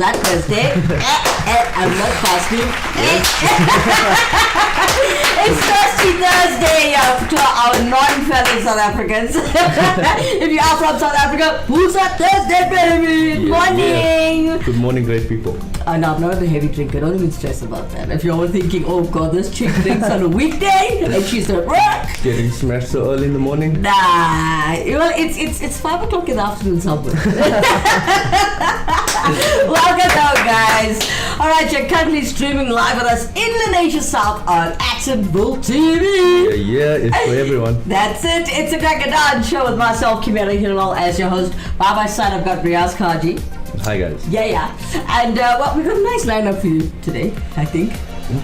that Thursday? I'm not fasting. It's Thirsty Thursday to our non-fellow South Africans. If you are from South Africa, who's that Thursday, baby? Morning. Good morning, great people. No, I'm not a heavy drinker. Don't even stress about that. If you're all thinking, oh God, this chick drinks on a weekday and she's at work. Getting smashed so early in the morning? Nah. Well, it's 5 o'clock in the afternoon somewhere. Welcome down, guys. Alright, you're currently streaming live with us in the Nation South on Actionville TV. Yeah, it's for everyone. That's it. It's a Crack and Dance show with myself, Kimera, Heeralal, as your host. By my side, I've got Riaz, Cajee. Hi, guys. Yeah. And well, we've got a nice lineup for you today, I think.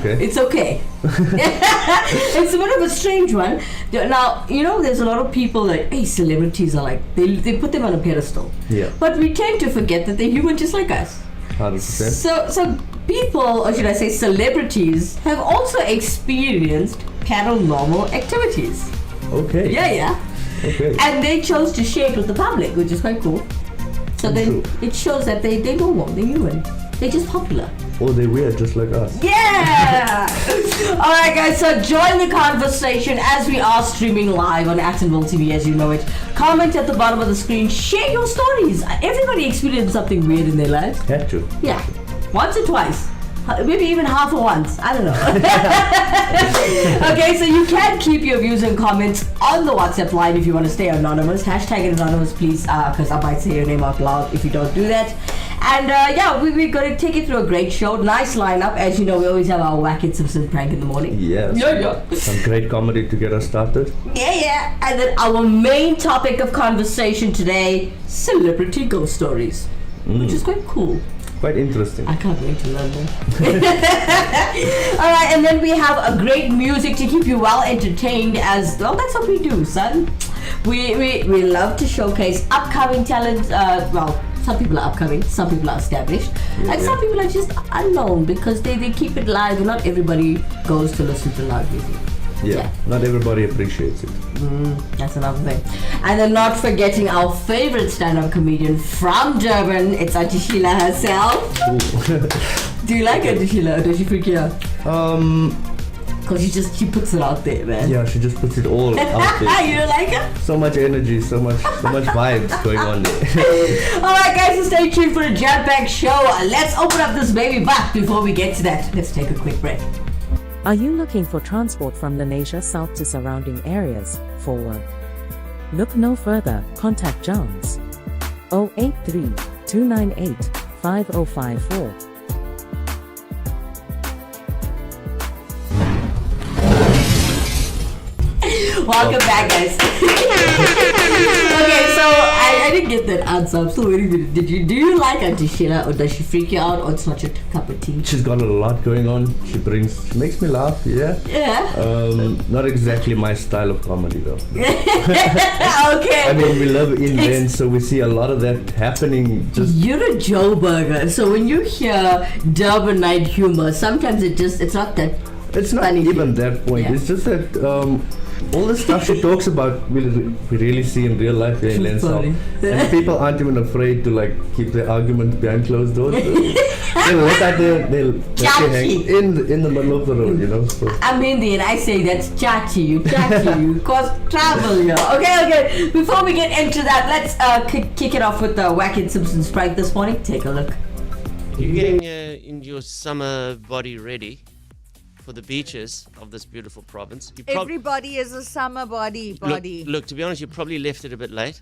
Okay. It's okay. It's a bit of a strange one. Now, you know, there's a lot of people like, hey, celebrities are like, they put them on a pedestal. Yeah. But we tend to forget that they're human just like us. 100%. So people, or should I say celebrities, have also experienced paranormal activities. Okay. Yeah. Okay. And they chose to share it with the public, which is quite cool. So then it shows that they're normal, they're human. They're just popular. Oh, they're weird, just like us. Yeah! Alright guys, so join the conversation as we are streaming live on Actionville TV, as you know it. Comment at the bottom of the screen, share your stories. Everybody experienced something weird in their lives. Had to. Yeah. Once or twice. Maybe even half or once. I don't know. Okay, so you can keep your views and comments on the WhatsApp line if you want to stay anonymous. Hashtag it anonymous, please, because I might say your name out loud if you don't do that. And we're going to take you through a great show. Nice lineup. As you know, we always have our Wack It Simpson prank in the morning. Yes. Yeah. Some great comedy to get us started. Yeah. And then our main topic of conversation today, celebrity ghost stories, which is quite cool. Quite interesting. I can't wait to learn them. Alright, and then we have a great music to keep you well entertained as well. That's what we do, son. We love to showcase upcoming talent. Some people are upcoming, some people are established, and some people are just unknown because they keep it live and not everybody goes to listen to live music. Yeah, not everybody appreciates it. That's another thing. And then not forgetting our favorite stand-up comedian from Durban, it's Auntie Sheila herself. Do you like Auntie Sheila or does she freak you out? Because she puts it out there, man. Yeah, she just puts it all out there. You don't like her? So much energy, so much vibes going on there. Alright guys, so stay tuned for a jam-packed show. Let's open up this baby, but before we get to that, let's take a quick break. Are you looking for transport from Lenasia South to surrounding areas for work? Look no further, contact Johns 083 298 5054. Welcome back, guys. Okay, so I didn't get that answer. I'm still waiting. Do you like Auntie Sheila or does she freak you out or it's not your cup of tea? She's got a lot going on. She makes me laugh, yeah. Not exactly my style of comedy though. Okay. I mean, we live inland, so we see a lot of that happening. You're a Joe Burger, so when you hear Durbanite humor, sometimes it's not that. It's not even that point. Yeah. It's just that all the stuff she talks about we really see in real life here in Lensal. And people aren't even afraid to keep their arguments behind closed doors. They'll let out they'll hang in the middle of the road, you know. So. I'm Indian, I say that's chachi, you cause trouble here. Okay. Before we get into that, let's kick it off with the Wack It Simpson's prank this morning. Take a look. You're getting in your summer body ready for the beaches of this beautiful province. Everybody is a summer body. Look, to be honest, you probably left it a bit late.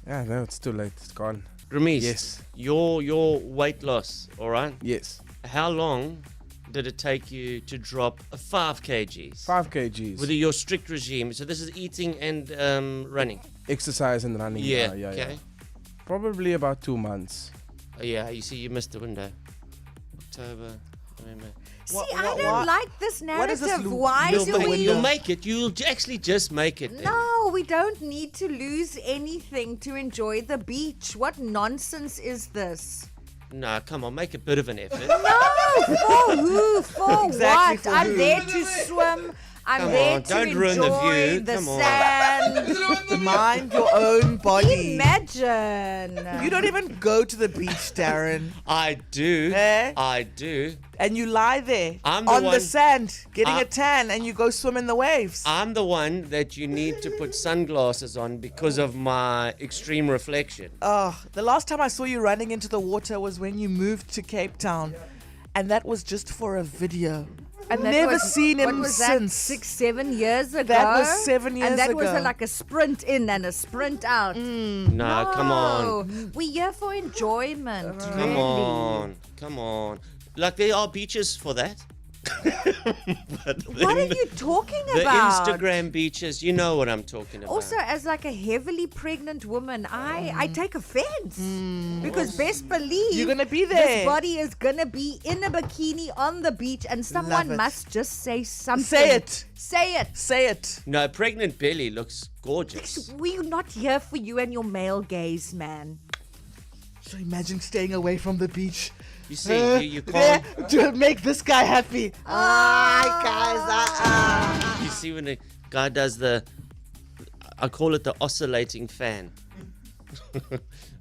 Yeah, no, it's too late. It's gone. Ramesh, yes. Your weight loss, all right? Yes. How long did it take you to drop 5 kgs? 5 kgs. With your strict regime. So this is eating and running. Exercise and running. Yeah. Yeah. Probably about 2 months. Oh, yeah, you see, you missed the window. October, November. See, I don't like this narrative. Why do we... You'll make it. You'll actually just make it. Then. No, we don't need to lose anything to enjoy the beach. What nonsense is this? No, come on, make a bit of an effort. No, for who? For exactly what? I'm there to swim. I'm Come there on, to don't ruin the enjoy view. the Come on. sand. Mind your own body. Imagine. You don't even go to the beach, Darren. I do. Eh? I do. And you lie there I'm the on the one- sand, getting I- a tan, and you go swim in the waves. I'm the one that you need to put sunglasses on because of my extreme reflection. Oh, the last time I saw you running into the water was when you moved to Cape Town. And that was just for a video. I've That never was- seen him what was since. That, 6-7 years ago. That was 7 years And that was ago. like a sprint in and a sprint out. No, come on. No, we're here for enjoyment. Come really. on. Come on. Like, there are beaches for that. But What are you talking The about? Instagram beaches, you know what I'm talking about. Also, as like a heavily pregnant woman, I take offense because best believe You're gonna be This there. body is gonna be in a bikini on the beach, and someone it. must just say something. Say it. Say it. Say it. No, pregnant belly looks gorgeous. We're not here for you and your male gaze, man. So imagine staying away from the beach. You see, you can't. To make this guy happy. Guys. You see when the guy does the, I call it the oscillating fan.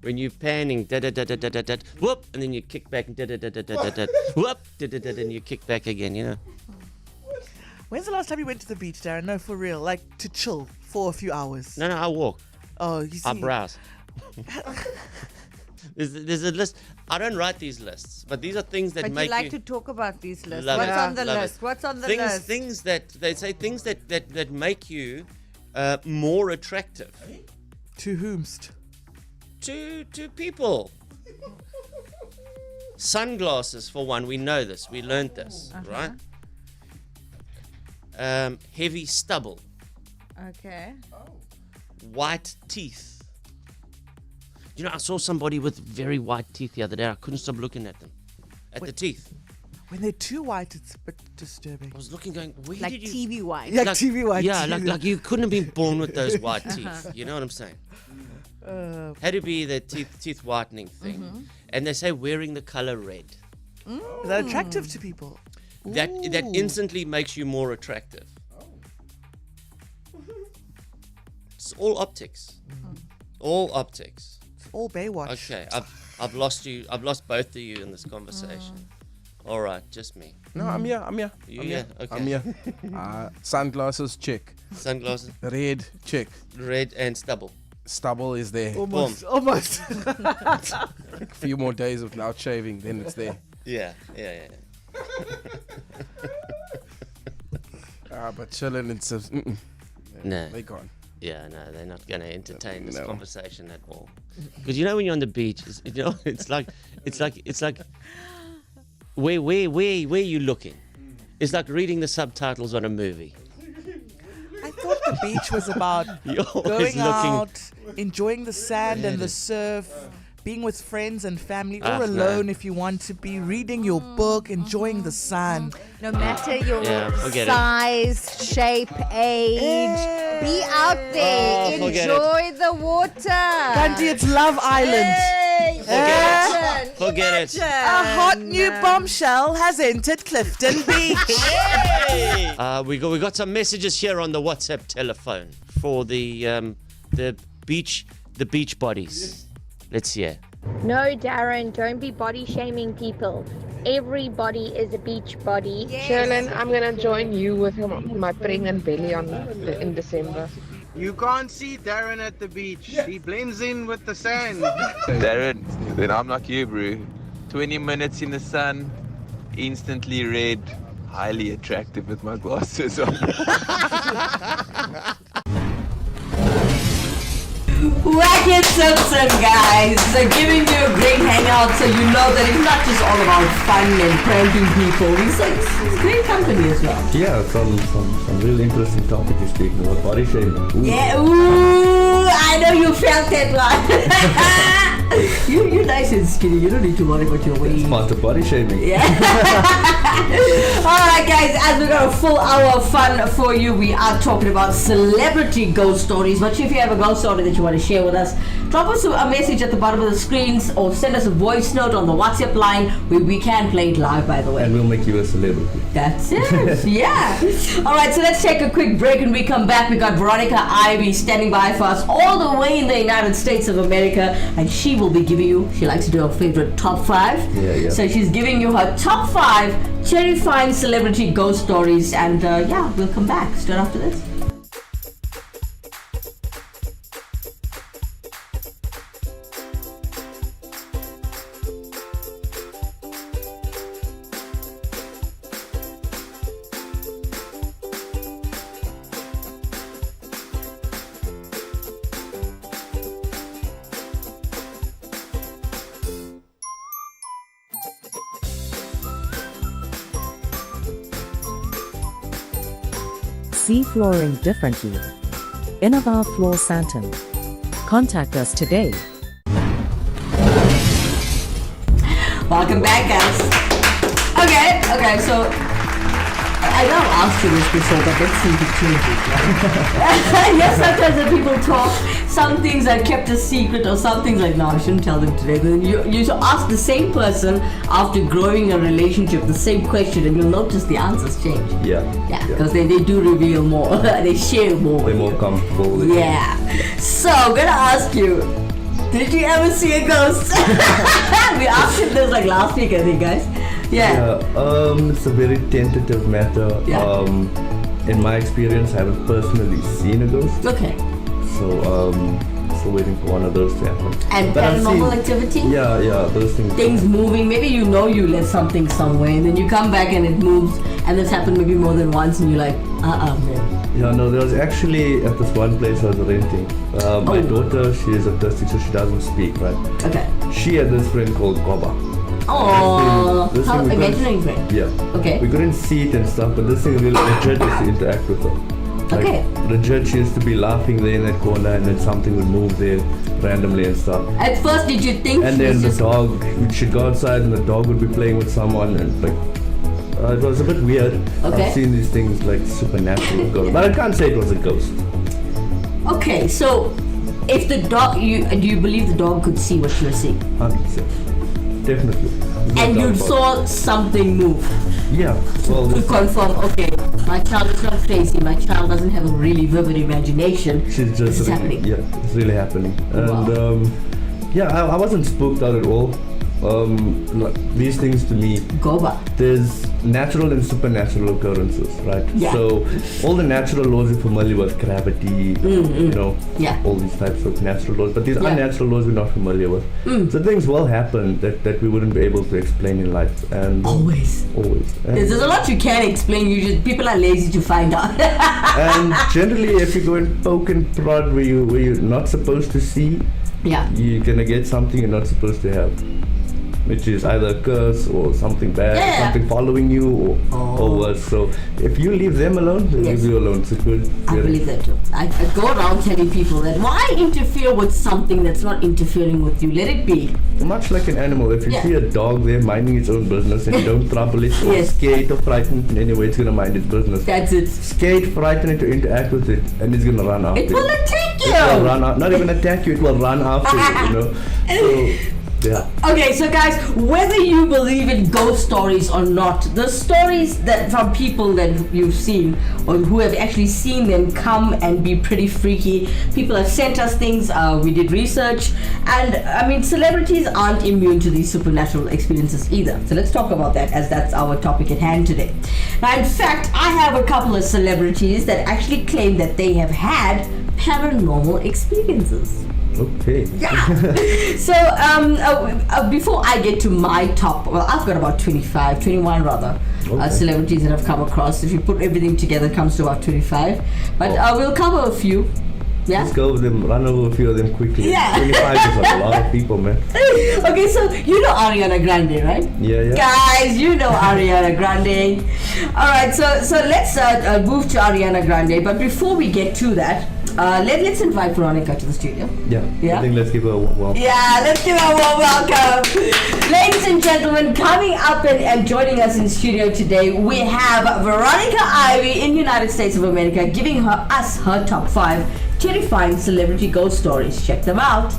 When you're panning, da da da da da da da, whoop, and then you kick back, da da da da da da da, whoop, da da da, and you kick back again. You know. When's the last time you went to the beach, Darren? No, for real. Like to chill for a few hours. No, I walk. Oh, you see. I browse. There's a list. I don't write these lists, but these are things that But make you like to talk about these lists. Love What's it. on the Love list? it. What's on the things, list? Things that they say, things that make you more attractive To whomst? to people. Sunglasses, for one, we know this. We learned this, right? Heavy stubble, Okay. white teeth. You know, I saw somebody with very white teeth the other day. I couldn't stop looking at them, the teeth. When they're too white, it's a bit disturbing. I was looking, going, where Like did you? TV wine. Yeah, TV white. Yeah, TV. like you couldn't have been born with those white teeth. You know what I'm saying? Had to be the teeth whitening thing. And they say wearing the color red. Is that attractive to people? That instantly makes you more attractive. It's all optics. All optics. It's all Baywatch. Okay, I've lost you. I've lost both of you in this conversation. All right, just me. No, I'm here. You here? Okay. I'm here. Sunglasses, check. Sunglasses, Red, check. red and stubble. Stubble is there. Almost. Almost. A few more days without shaving, then it's there. Yeah. But chilling, it's a, No. they gone. Yeah, no, they're not going to entertain this No. conversation at all. Because you know when you're on the beach, it's like, where you looking? It's like reading the subtitles on a movie. I thought the beach was about You're always going looking. out, enjoying the sand and the surf, being with friends and family, or no. alone if you want to be, reading your book, enjoying the sun. No matter your Yeah, forget it. size, shape, age, be out there. Oh, forget Enjoy the water. Gandhi, it's Love Island. Hey, imagine, Forget it. A hot new bombshell has entered Clifton Beach. We got some messages here on the WhatsApp telephone for the beach bodies. Let's hear. No, Darren, don't be body shaming people. Everybody is a beach body. Sherlyn, I'm gonna join you with my pregnant belly in December. You can't see Darren at the beach. He blends in with the sand. Darren, then I'm like you, bro. 20 minutes in the sun, instantly red, highly attractive with my glasses on. Wacky Simpson, guys. They're giving you a great hangout so you know that it's not just all about fun and pranking people. It's great company as well. Yeah, some really interesting topic you're speaking about, body shaming. Ooh. Yeah, ooh, I know you felt that one. You're nice and skinny. You don't need to worry about your weight. It's part of body shaming. Yeah. Alright guys, as we got a full hour of fun for you, we are talking about celebrity ghost stories. But if you have a ghost story that you want to share with us, drop us a message at the bottom of the screens or send us a voice note on the WhatsApp line. We can play it live, by the way. And we'll make you a celebrity. That's it. Yeah. Alright, so let's take a quick break and we come back. We got Veronica Ivy standing by for us all the way in the United States of America, and she will be giving you, she likes to do her favorite top 5. Yeah. So she's giving you her top 5 terrifying celebrity ghost stories, and we'll come back straight after this. See flooring differently. Innova Floor Santon. Contact us today. Welcome back, guys. Okay, so I know I've asked you this before, but let's see if it changes. Yes, sometimes when people talk, some things are kept a secret, or some things like, no, I shouldn't tell them today. Then you should ask the same person after growing a relationship the same question, and you'll notice the answers change. Yeah, because they do reveal more. They share more. They're more comfortable. Yeah. So I'm gonna ask you, did you ever see a ghost? We asked him this like last week, I think, guys. Yeah. It's a very tentative matter. Yeah. In my experience, I haven't personally seen a ghost. Okay. So still waiting for one of those to happen. And But I've paranormal seen- activity? Yeah, those things. Things moving. Maybe you know you left something somewhere, and then you come back and it moves, and this happened maybe more than once, and you're like, man. Yeah, no, there was actually at this one place I was renting. My daughter, she is autistic, so she doesn't speak, right? Okay. She had this friend called Goba. Oh, This how thing we couldn't- imaginary friend. Yeah. Okay. We couldn't see it and stuff, but this thing really legit used to interact with her. Like, Okay. legit, she used to be laughing there in that corner, and then something would move there randomly and stuff. At first, did you think And she then was the just dog, she'd go outside and the dog would be playing with someone, and like, it was a bit weird. Okay. I've seen these things like supernatural ghosts, but I can't say it was a ghost. Okay, so if the dog, do you believe the dog could see what you were seeing? 100%. Definitely. There's no And doubt you about saw something move it. Yeah. Well, to confirm, okay, my child is not crazy, my child doesn't have a really vivid imagination. she's This just is really, happening. yeah, it's really happening. And Wow. I wasn't spooked out at all. Like, these things to me, Goba. there's natural and supernatural occurrences, right? Yeah. So all the natural laws you're familiar with, gravity, you know, Yeah. all these types of natural laws, but these Yeah. unnatural laws we're not familiar with. So things will happen that we wouldn't be able to explain in life, and Always. And, There's a lot you can't explain. People are lazy to find out. and generally, if you go and poke and prod where you're not supposed to see, Yeah. you're gonna get something you're not supposed to have, which is either a curse or something bad, Yeah. something following you, or worse. So if you leave them alone, they Yes. leave you alone. It's a good. I believe that too. I go around telling people that why interfere with something that's not interfering with you? Let it be. Much like an animal, if you Yeah. see a dog there minding its own business and you don't trouble it or Yes. scare it or frighten it in any way, it's gonna mind its business. That's it. Scare it, frighten it to interact with it, and it's gonna run after It will attack It will you. run out, not even attack you, it will run after you, you know. So, yeah. Okay, so guys, whether you believe in ghost stories or not, the stories that from people that you've seen or who have actually seen them come and be pretty freaky. People have sent us things. We did research, and I mean, celebrities aren't immune to these supernatural experiences either. So let's talk about that, as that's our topic at hand today. Now, in fact, I have a couple of celebrities that actually claim that they have had paranormal experiences. Okay. Yeah. So before I get to my top, well, I've got about 21 rather, celebrities that I've come across. If you put everything together, it comes to about 25. But we'll cover a few. Yeah. Let's go over them, run over a few of them quickly. Yeah. 25 is a lot of people, man. Okay, so you know Ariana Grande, right? Yeah. Guys, you know Ariana Grande. All right, so let's move to Ariana Grande. But before we get to that, Let's invite Veronica to the studio. Yeah. Yeah? I think let's give her a warm welcome. Yeah, let's give her a warm welcome. Ladies and gentlemen, coming up and joining us in studio today, we have Veronica Ivy in United States of America giving us her top 5 terrifying celebrity ghost stories. Check them out.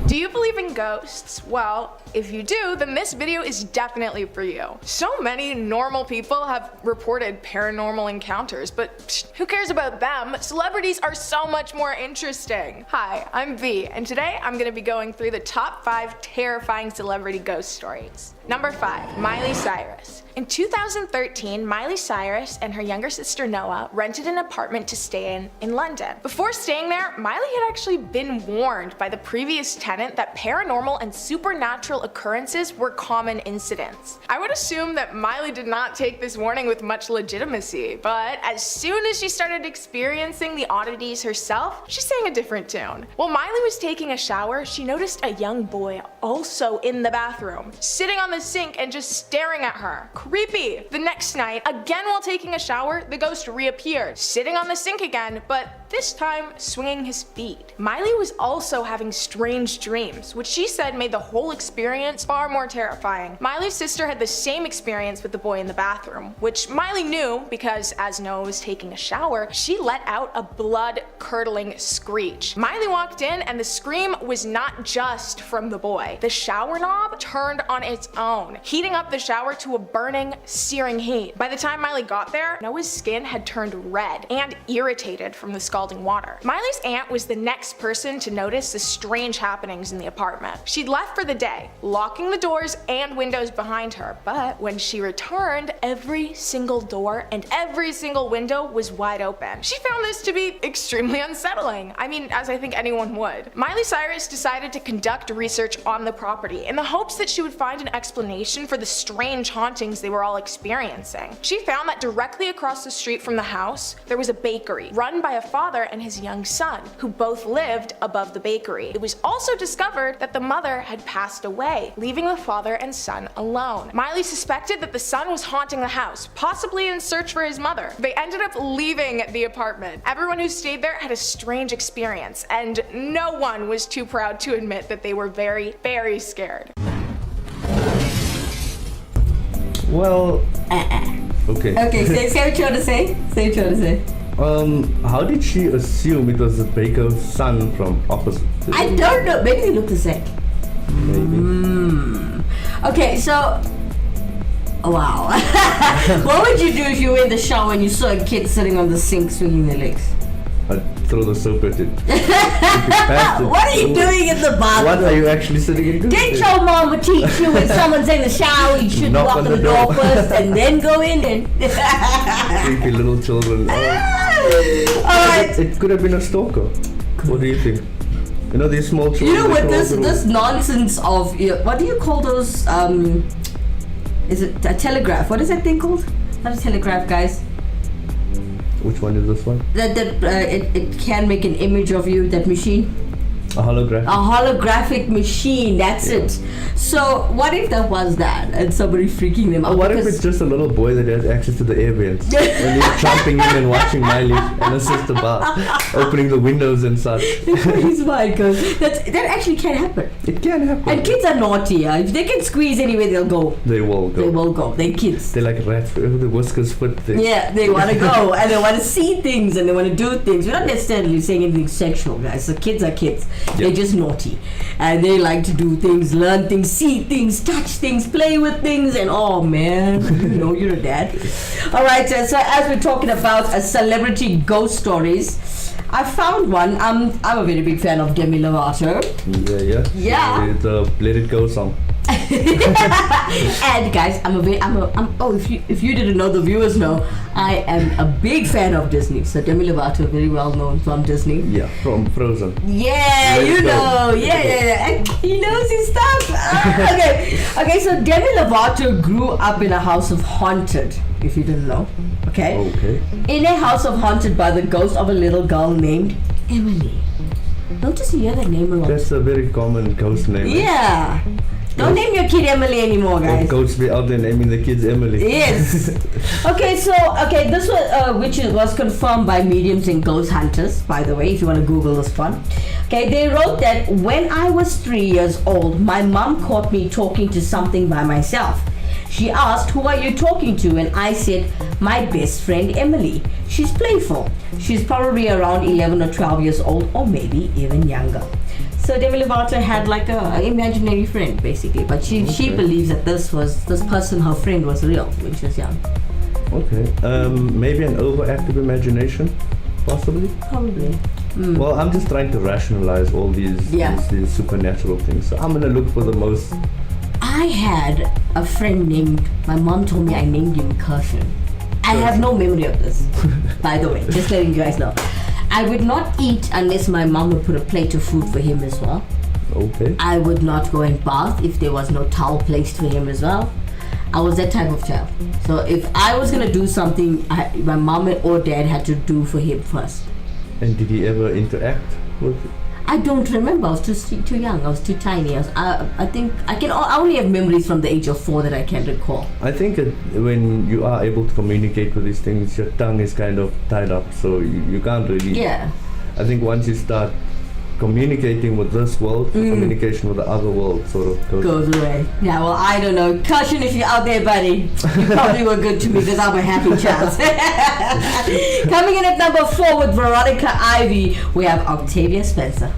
Do you believe in ghosts? Well, if you do, then this video is definitely for you. So many normal people have reported paranormal encounters, but who cares about them? Celebrities are so much more interesting. Hi, I'm V, and today I'm gonna be going through the top 5 terrifying celebrity ghost stories. Number 5, Miley Cyrus. In 2013, Miley Cyrus and her younger sister Noah rented an apartment to stay in London. Before staying there, Miley had actually been warned by the previous tenant that paranormal and supernatural occurrences were common incidents. I would assume that Miley did not take this warning with much legitimacy, but as soon as she started experiencing the oddities herself, she sang a different tune. While Miley was taking a shower, she noticed a young boy also in the bathroom, sitting on the sink and just staring at her. Creepy! The next night, again while taking a shower, the ghost reappeared, sitting on the sink again, but this time swinging his feet. Miley was also having strange dreams, which she said made the whole experience far more terrifying. Miley's sister had the same experience with the boy in the bathroom, which Miley knew because as Noah was taking a shower, she let out a blood-curdling screech. Miley walked in and the scream was not just from the boy. The shower knob turned on its own, heating up the shower to a burning, searing heat. By the time Miley got there, Noah's skin had turned red and irritated from the scalding water. Miley's aunt was the next person to notice the strange happenings in the apartment. She'd left for the day, locking the doors and windows behind her, but when she returned, every single door and every single window was wide open. She found this to be extremely unsettling. I mean, as I think anyone would. Miley Cyrus decided to conduct research on the property in the hopes that she would find an explanation for the strange hauntings they were all experiencing. She found that directly across the street from the house, there was a bakery run by a father and his young son, who both lived above the bakery. It was also discovered that the mother had passed away, leaving the father and son alone. Miley suspected that the son was haunting the house, possibly in search for his mother. They ended up leaving the apartment. Everyone who stayed there had a strange experience, and no one was too proud to admit that they were very, very scared. Well, okay. Okay, say what you want to say. Say what you want to say. How did she assume it was the baker's son from opposite? I don't know. Maybe they look the same. Maybe. Okay, so. Wow. What would you do if you were in the shower and you saw a kid sitting on the sink swinging their legs? I'd throw the soap at it. What are you doing in the bathroom? What are you actually sitting in? Didn't your mama teach you when someone's in the shower you should knock on the door first and then go in and creepy little children. Alright. It could have been a stalker. What do you think? You know these small children. You know what this nonsense of what do you call those is it a telegraph? What is that thing called? Not a telegraph, guys. Which one is this one? It can make an image of you, that machine. A holographic. A holographic machine, that's it. So what if that was that and somebody freaking them out? What if it's just a little boy that has access to the air vents and he's jumping in and watching Miley and her sister bath, opening the windows and such. He's Michael. That actually can happen. It can happen. And kids are naughty. If they can squeeze anywhere, they'll go. They will go. They will go. They're kids. They're like rats. Wherever the whiskers fit things. Yeah, they want to go and they want to see things and they want to do things. We're not necessarily saying anything sexual, guys. So kids are kids. Yep. They're just naughty and they like to do things, learn things, see things, touch things, play with things, and oh man, you know you're a dad. Alright, so as we're talking about celebrity ghost stories, I found one. I'm a very big fan of Demi Lovato. Yeah. The Let It Go song. And guys, if you didn't know, the viewers know, I am a big fan of Disney. So Demi Lovato, very well known from Disney. Yeah, from Frozen. Yeah, you know. Yeah. And he knows his stuff. Okay, so Demi Lovato grew up in a house of haunted, if you didn't know. Okay. In a house of haunted by the ghost of a little girl named Emily. Don't you hear that name a lot? That's a very common ghost name. Yeah. Don't name your kid Emily anymore, guys. Coach be out there naming the kids Emily. Yes. Okay, this was which was confirmed by mediums and ghost hunters, by the way, if you want to Google this one. Okay, they wrote that when I was 3 years old, my mom caught me talking to something by myself. She asked, "Who are you talking to?" And I said, "My best friend Emily. She's playful. She's probably around 11 or 12 years old, or maybe even younger." So Demi Lovato had like an imaginary friend, basically, but she believes that this person, her friend, was real when she was young. Okay. Maybe an overactive imagination, possibly. Probably. Well, I'm just trying to rationalize all these supernatural things. So I'm gonna look for the most. I had a friend named. My mom told me I named him Cajee. I have no memory of this, by the way. Just letting you guys know. I would not eat unless my mom would put a plate of food for him as well. Okay. I would not go and bath if there was no towel placed for him as well. I was that type of child. So if I was gonna do something, my mom or dad had to do for him first. And did he ever interact with it? I don't remember. I was too young. I was too tiny. I think I only have memories from the age of 4 that I can recall. I think when you are able to communicate with these things, your tongue is kind of tied up, so you can't really. Yeah. I think once you start communicating with this world, communication with the other world sort of goes away. Yeah, well, I don't know. Caution if you're out there, buddy. You probably were good to me because I'm a happy child. Coming in at number 4 with Veronica Ivy, we have Octavia Spencer.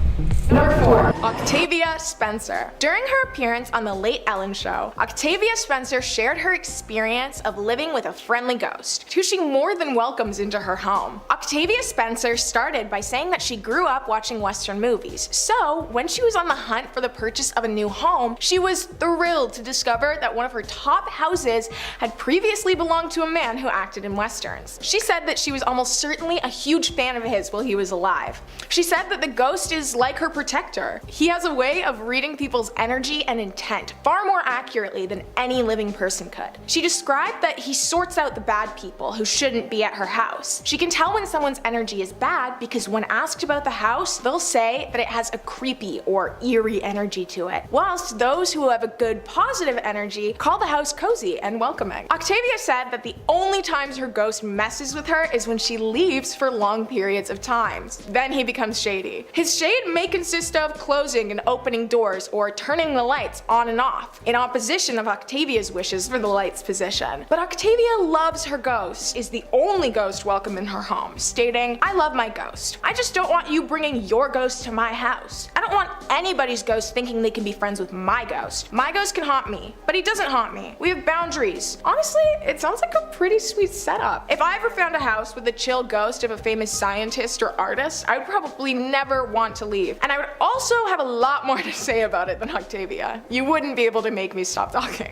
Number 4, Octavia Spencer. During her appearance on The Late Ellen Show, Octavia Spencer shared her experience of living with a friendly ghost, who she more than welcomes into her home. Octavia Spencer started by saying that she grew up watching Western movies, so when she was on the hunt for the purchase of a new home, she was thrilled to discover that one of her top houses had previously belonged to a man who acted in Westerns. She said that she was almost certainly a huge fan of his while he was alive. She said that the ghost is like her protector. He has a way of reading people's energy and intent far more accurately than any living person could. She described that he sorts out the bad people who shouldn't be at her house. She can tell when someone's energy is bad because when asked about the house, they'll say that it has a creepy or eerie energy to it, whilst those who have a good positive energy call the house cozy and welcoming. Octavia said that the only times her ghost messes with her is when she leaves for long periods of time. Then he becomes shady. His shade may consist of closing and opening doors or turning the lights on and off, in opposition of Octavia's wishes for the light's position. But Octavia loves her ghost, is the only ghost welcome in her home, stating, "I love my ghost. I just don't want you bringing your ghost to my house. I don't want anybody's ghost thinking they can be friends with my ghost. My ghost can haunt me, but he doesn't haunt me. We have boundaries." Honestly, it sounds like a pretty sweet setup. If I ever found a house with a chill ghost of a famous scientist or artist, I would probably never want to leave. And I would also have a lot more to say about it than Octavia. You wouldn't be able to make me stop talking.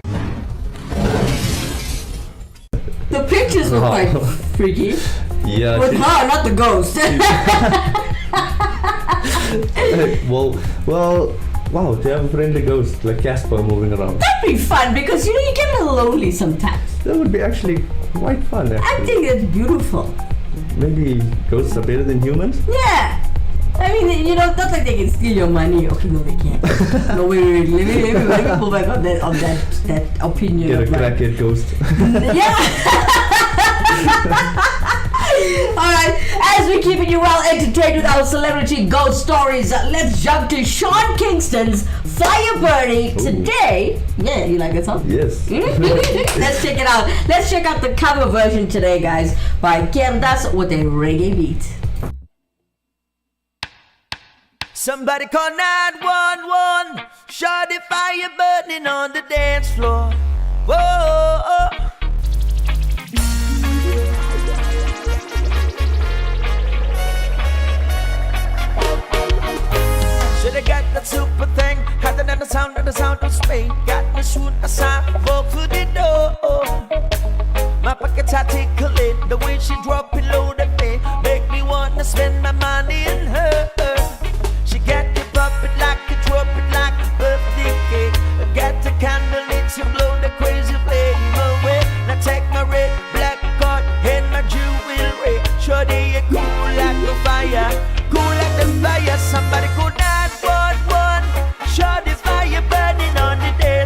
The pictures were quite freaky. Yeah. With her, not the ghost. well, wow, to have a friendly ghost like Casper moving around. That'd be fun because you get a little lonely sometimes. That would be actually quite fun. Actually. I think it's beautiful. Maybe ghosts are better than humans? Yeah. I mean, not like they can steal your money. Okay, no, they can't. No, wait. Let me pull back on that opinion. Get a crackhead ghost. Yeah. Alright, as we're keeping you well entertained with our celebrity ghost stories, let's jump to Sean Kingston's Fire Burning today. Yeah, you like that song? Yes. Let's check it out. Let's check out the cover version today, guys, by Kerdas with a reggae beat. Somebody call 911. Shot the fire burning on the dance floor. Whoa. Shoulda got that super thing, hotter than the sound of Spain. Got me shoot aside, walk through the door. My pockets are tickling, the way she drop it low to me, make me wanna spend my money in her. She got the pop it like a drop it like a birthday cake. Got the candle lit to blow the crazy flame away. Now take my red, black card and my jewelry. Shorty, you cool like the fire, cool like the fire. Somebody call 911. Shorty, fire burning on the dance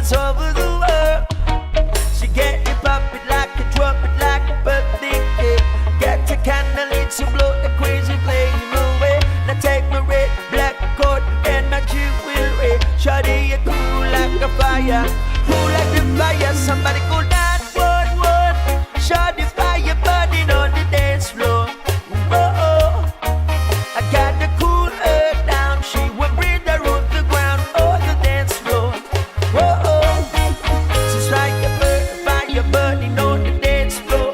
girls over the world. She get it pop it like a drop it like a birthday cake. Get a candle lit to blow the crazy flame away. Now take my red black coat and my jewelry. Shawty, you cool like a fire, cool like the fire. Somebody call 911. Shawty, fire burning on the dance floor. Whoa, I got to cool her down. She will bring her on the ground or the dance floor. Whoa, she's fire burning on the dance floor.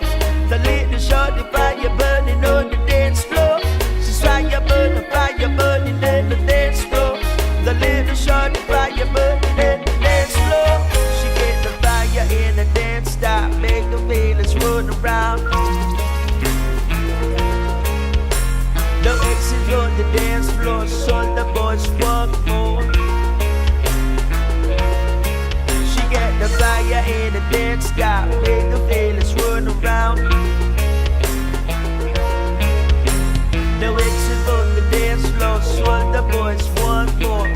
The little shawty fire burning on the dance floor. She's fire burning on the dance floor. The little shawty fire burning on the dance floor. She get the fire in the dance stop, make the feelings run around. The exit on the dance floor, so the boys want more. She get the fire in the dance stop, make the feelings run around. The exit on the dance floor, so the boys want more.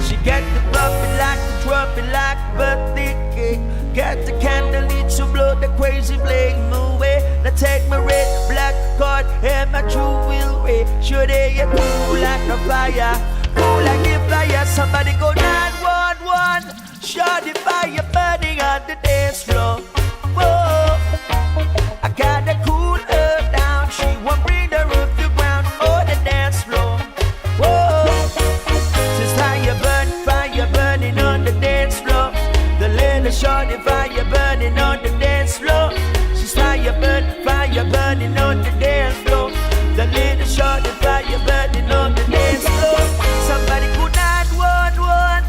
She get the puppy like the trumpet like birthday cake. Get the candle lit to blow the crazy flame away. Now take my red black card and my jewelry. Sure they are cool like a fire, cool like a fire. Somebody go 911. Sure the fire burning on the dance floor. Whoa, I gotta cool her down. She won't bring her off the ground or the dance floor. Whoa, she's fire burning on the dance floor. The little shorty fire burning on the dance floor. She's fire burning on the dance floor. The little shorty fire burning on the dance floor. Somebody call 911.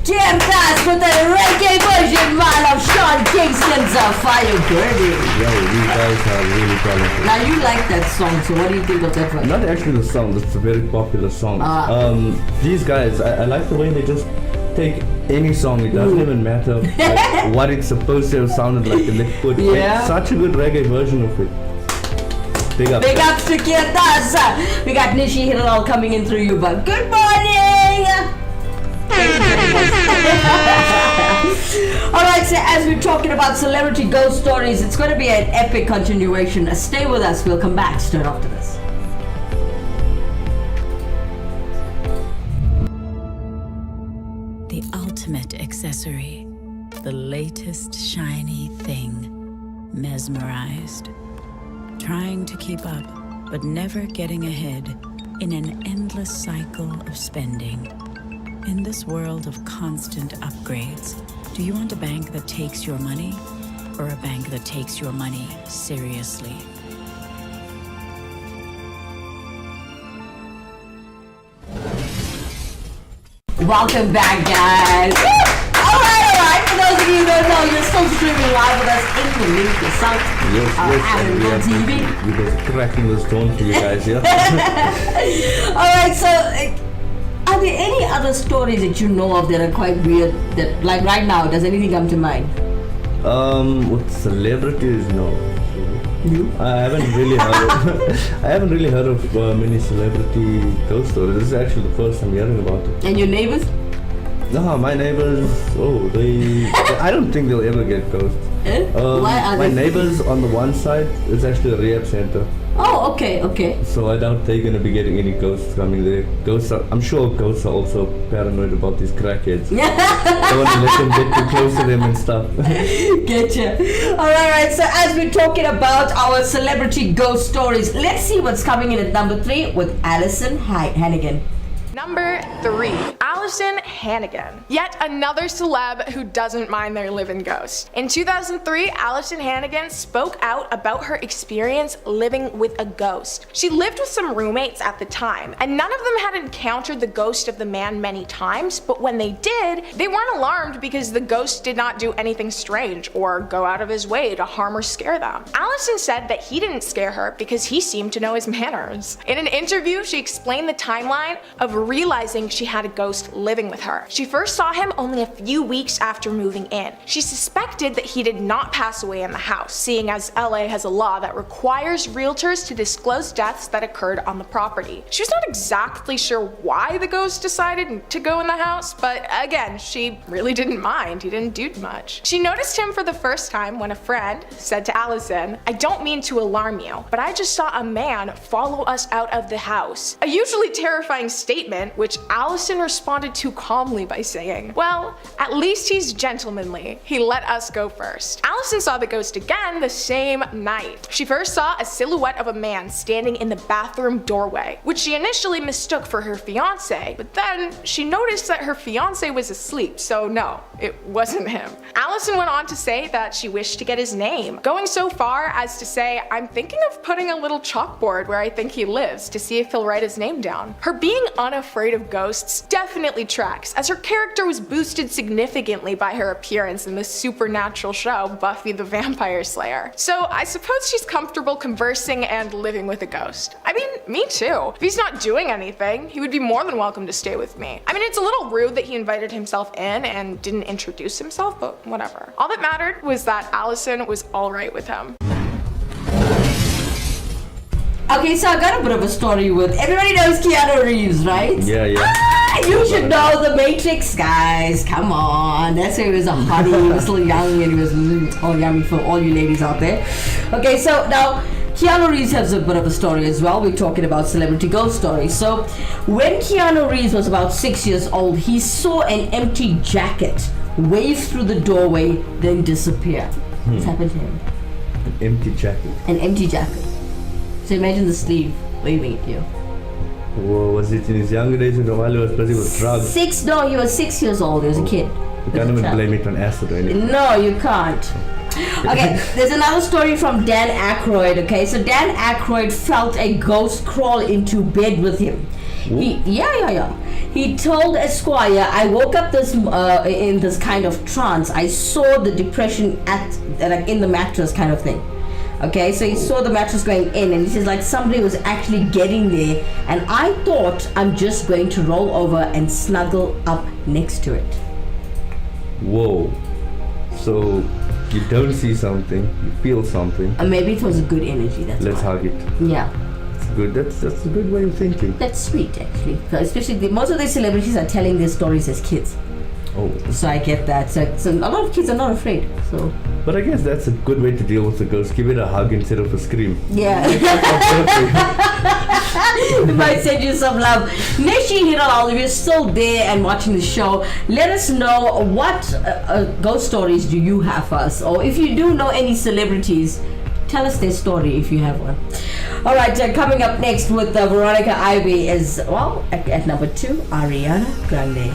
Jam Fast with the reggae version, man, of Sean Kingston's Fire Burning. Yo, you guys are really talented. Now you like that song, so what do you think of that one? Not actually the song, it's a very popular song. These guys, I like the way they just take any song, it doesn't even matter like, what it's supposed to have sounded like, and they put such a good reggae version of it. Big up. Big ups to Kirdas. We got Nishi Heeralal coming in through you, but good morning! Alright, so as we're talking about celebrity ghost stories, it's going to be an epic continuation. Stay with us, we'll come back straight after this. The ultimate accessory, the latest shiny thing, mesmerized. Trying to keep up, but never getting ahead in an endless cycle of spending. In this world of constant upgrades, do you want a bank that takes your money or a bank that takes your money seriously? Welcome back, guys. Alright. For those of you who don't know, you're still streaming live with us in the link to South TV. We were cracking this dawn for you guys, yeah? Alright, so are there any other stories that you know of that are quite weird? That, like right now, does anything come to mind? With celebrities, no. You? I haven't really heard of many celebrity ghost stories. This is actually the first time hearing about it. And your neighbors? No, my neighbors. I don't think they'll ever get ghosts. Why are my they? neighbors on the one side is actually a rehab center. Oh, okay. So I doubt they're gonna be getting any ghosts coming there. I'm sure ghosts are also paranoid about these crackheads. Don't want to let them get too close to them and stuff. Getcha. Alright, so as we're talking about our celebrity ghost stories, let's see what's coming in at number 3 with Alison Hannigan. Number 3, Alison Hannigan. Yet another celeb who doesn't mind their living ghost. In 2003, Alison Hannigan spoke out about her experience living with a ghost. She lived with some roommates at the time, and none of them had encountered the ghost of the man many times, but when they did, they weren't alarmed because the ghost did not do anything strange or go out of his way to harm or scare them. Alison said that he didn't scare her because he seemed to know his manners. In an interview, she explained the timeline of realizing she had a ghost living with her. She first saw him only a few weeks after moving in. She suspected that he did not pass away in the house, seeing as LA has a law that requires realtors to disclose deaths that occurred on the property. She was not exactly sure why the ghost decided to go in the house, but again, she really didn't mind. He didn't do much. She noticed him for the first time when a friend said to Allison, "I don't mean to alarm you, but I just saw a man follow us out of the house." A usually terrifying statement, which Allison responded to calmly by saying, "Well, at least he's gentlemanly. He let us go first." Allison saw the ghost again the same night. She first saw a silhouette of a man standing in the bathroom doorway, which she initially mistook for her fiance, but then she noticed that her fiance was asleep, so no, it wasn't him. Allison went on to say that she wished to get his name, going so far as to say, "I'm thinking of putting a little chalkboard where I think he lives to see if he'll write his name down." Her being unafraid of ghosts definitely tracks, as her character was boosted significantly by her appearance in the supernatural show Buffy the Vampire Slayer. So I suppose she's comfortable conversing and living with a ghost. I mean, me too. If he's not doing anything, he would be more than welcome to stay with me. I mean, it's a little rude that he invited himself in and didn't introduce himself, but whatever. All that mattered was that Allison was alright with him. Okay, so I got a bit of a story with, everybody knows Keanu Reeves, right? Yeah. You should know The Matrix, guys. Come on. That's why he was a hottie. He was still young and he was all yummy for all you ladies out there. Okay, so now Keanu Reeves has a bit of a story as well. We're talking about celebrity ghost stories. So when Keanu Reeves was about 6 years old, he saw an empty jacket wave through the doorway, then disappear. What's happened to him? An empty jacket. An empty jacket. So imagine the sleeve waving at you. Whoa, was it in his younger days while he was busy with drugs? No, he was 6 years old. He was a kid. You can't even blame it on acid or anything. No, you can't. Okay, there's another story from Dan Aykroyd. Okay, so Dan Aykroyd felt a ghost crawl into bed with him. He told Esquire, "I woke up in this kind of trance. I saw the depression in the mattress kind of thing." Okay, so he saw the mattress going in, and he says like somebody was actually getting there, and I thought I'm just going to roll over and snuggle up next to it. Whoa. So you don't see something, you feel something. Maybe it was a good energy. Let's hug it. Yeah. Good. That's a good way of thinking. That's sweet, actually. Especially most of the celebrities are telling their stories as kids. Oh. So I get that. So a lot of kids are not afraid. So. But I guess that's a good way to deal with the ghost. Give it a hug instead of a scream. Yeah. It might send you some love. Neshi Heeralal, if you're still there and watching the show, let us know what ghost stories do you have for us, or if you do know any celebrities. Tell us their story if you have one. All right, coming up next with Veronica Ivy is, well, at number 2, Ariana Grande.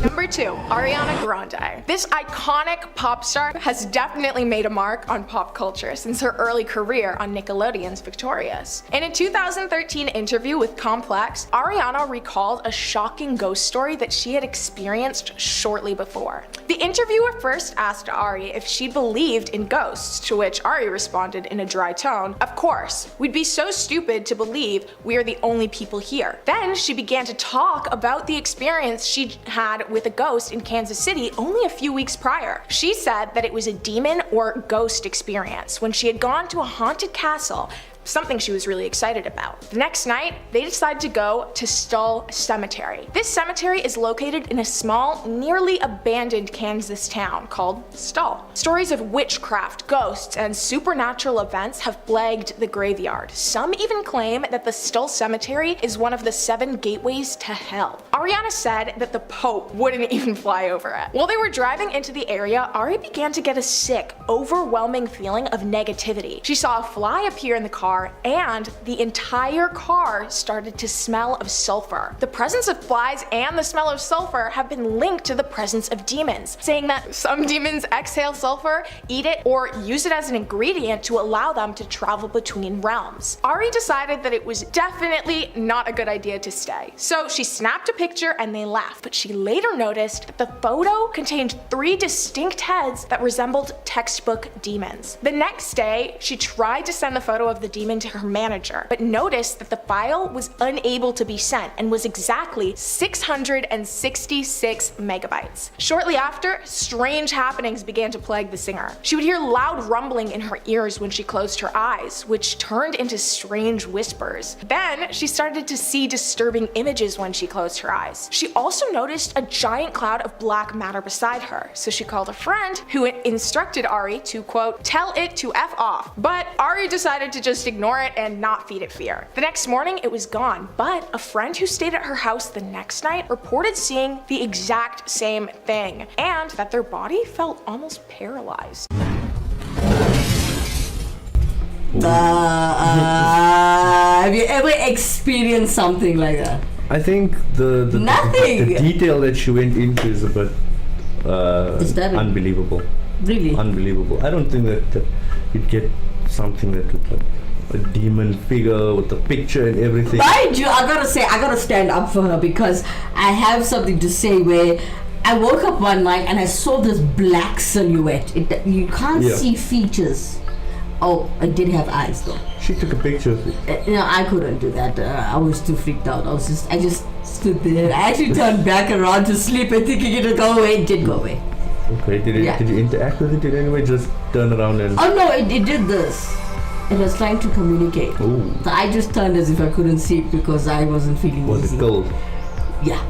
Number 2, Ariana Grande. This iconic pop star has definitely made a mark on pop culture since her early career on Nickelodeon's Victorious. In a 2013 interview with Complex, Ariana recalled a shocking ghost story that she had experienced shortly before. The interviewer first asked Ari if she believed in ghosts, to which Ari responded in a dry tone, "Of course, we'd be so stupid to believe we are the only people here." Then she began to talk about the experience she had with a ghost in Kansas City only a few weeks prior. She said that it was a demon or ghost experience when she had gone to a haunted castle, something she was really excited about. The next night, they decided to go to Stull Cemetery. This cemetery is located in a small, nearly abandoned Kansas town called Stull. Stories of witchcraft, ghosts, and supernatural events have plagued the graveyard. Some even claim that the Stull Cemetery is one of the 7 gateways to hell. Ariana said that the Pope wouldn't even fly over it. While they were driving into the area, Ari began to get a sick, overwhelming feeling of negativity. She saw a fly appear in the car, and the entire car started to smell of sulfur. The presence of flies and the smell of sulfur have been linked to the presence of demons, saying that some demons exhale sulfur, eat it, or use it as an ingredient to allow them to travel between realms. Ari decided that it was definitely not a good idea to stay, so she snapped a picture and they left, but she later noticed that the photo contained 3 distinct heads that resembled textbook demons. The next day, she tried to send the photo of the demon Demon to her manager, but noticed that the file was unable to be sent and was exactly 666 megabytes. Shortly after, strange happenings began to plague the singer. She would hear loud rumbling in her ears when she closed her eyes, which turned into strange whispers. Then, she started to see disturbing images when she closed her eyes. She also noticed a giant cloud of black matter beside her, so she called a friend who instructed Ari to, quote, tell it to F off. But Ari decided to just ignore it and not feed it fear. The next morning, it was gone, but a friend who stayed at her house the next night reported seeing the exact same thing, and that their body felt almost paralyzed. Have you ever experienced something like that? I think the detail that she went into is a bit unbelievable. Really? Unbelievable. I don't think that you'd get something that looked like a demon figure with the picture and everything. Mind you, I gotta stand up for her, because I have something to say where I woke up one night and I saw this black silhouette. You can't see features. Oh, I did have eyes though. She took a picture of it. No, I couldn't do that. I was too freaked out. I just stood there. I actually turned back around to sleep and thinking it'll go away. It did go away. Okay, did you interact with it in any way? Just turn around and... Oh no, it did this. It was trying to communicate. Ooh. So I just turned as if I couldn't see it because I wasn't feeling Was it cold? Yeah.